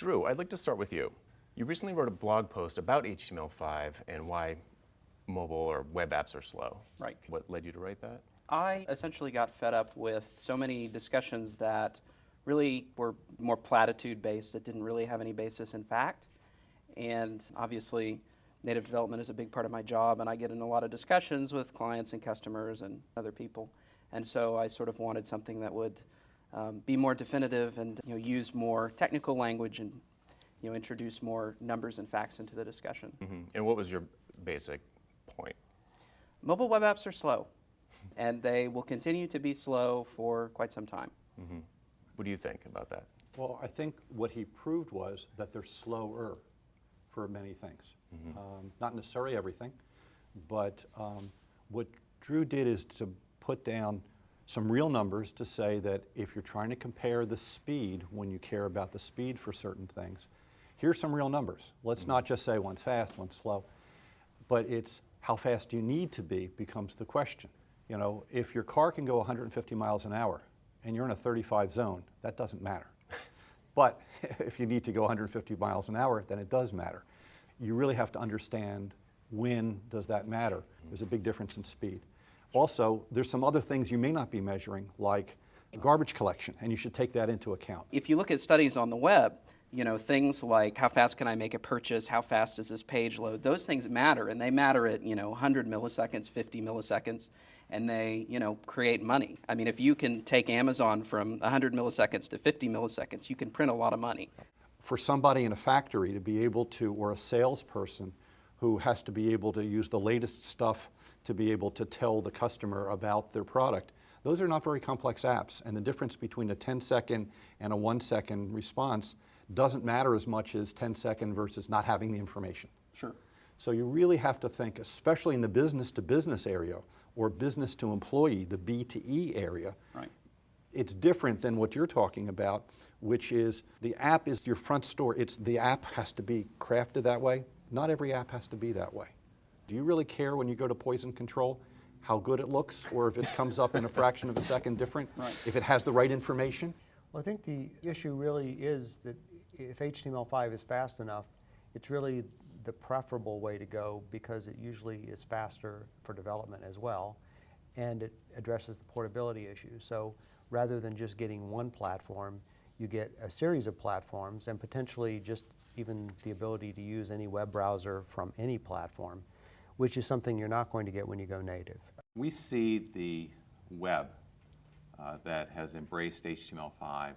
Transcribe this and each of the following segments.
Drew, I'd like to start with you. You recently wrote a blog post about HTML5 and why mobile or web apps are slow. Right. What led you to write that? I essentially got fed up with so many discussions that really were more platitude-based, that didn't really have any basis in fact. And obviously, native development is a big part of my job, and I get in a lot of discussions with clients and customers and other people. And so I sort of wanted something that would be more definitive and use more technical language and introduce more numbers and facts into the discussion. Mm-hmm. And what was your basic point? Mobile web apps are slow, and they will continue to be slow for quite some time. Mm-hmm. What do you think about that? Well, I think what he proved was that they're slower for many things. Mm-hmm. Not necessarily everything, but what Drew did is to put down some real numbers to say that if you're trying to compare the speed, when you care about the speed for certain things, here's some real numbers. Let's not just say one's fast, one's slow, but it's how fast you need to be becomes the question. You know, if your car can go 150 miles an hour and you're in a 35 zone, that doesn't matter. But if you need to go 150 miles an hour, then it does matter. You really have to understand when does that matter. There's a big difference in speed. Also, there's some other things you may not be measuring, like garbage collection, and you should take that into account. If you look at studies on the web, things like how fast can I make a purchase, how fast does this page load, those things matter, and they matter at 100 milliseconds, 50 milliseconds, and they create money. I mean, if you can take Amazon from 100 milliseconds to 50 milliseconds, you can print a lot of money. For somebody in a factory to be able to, or a salesperson who has to be able to use the latest stuff to be able to tell the customer about their product, those are not very complex apps, and the difference between a 10-second and a 1-second response doesn't matter as much as 10-second versus not having the information. Sure. So you really have to think, especially in the business-to-business area or business-to-employee, the B2E area. Right. It's different than what you're talking about, which is the app is your front store. The app has to be crafted that way. Not every app has to be that way. Do you really care when you go to poison control how good it looks, or if it comes up in a fraction of a second different, right, if it has the right information? Well, I think the issue really is that if HTML5 is fast enough, it's really the preferable way to go because it usually is faster for development as well, and it addresses the portability issue. So rather than just getting one platform, you get a series of platforms and potentially just even the ability to use any web browser from any platform, which is something you're not going to get when you go native. We see the web that has embraced HTML5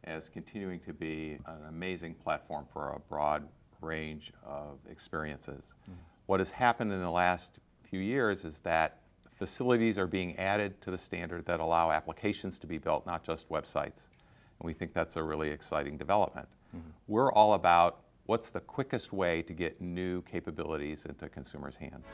as continuing to be an amazing platform for a broad range of experiences. What has happened in the last few years is that facilities are being added to the standard that allow applications to be built, not just websites. And we think that's a really exciting development. We're all about what's the quickest way to get new capabilities into consumers' hands.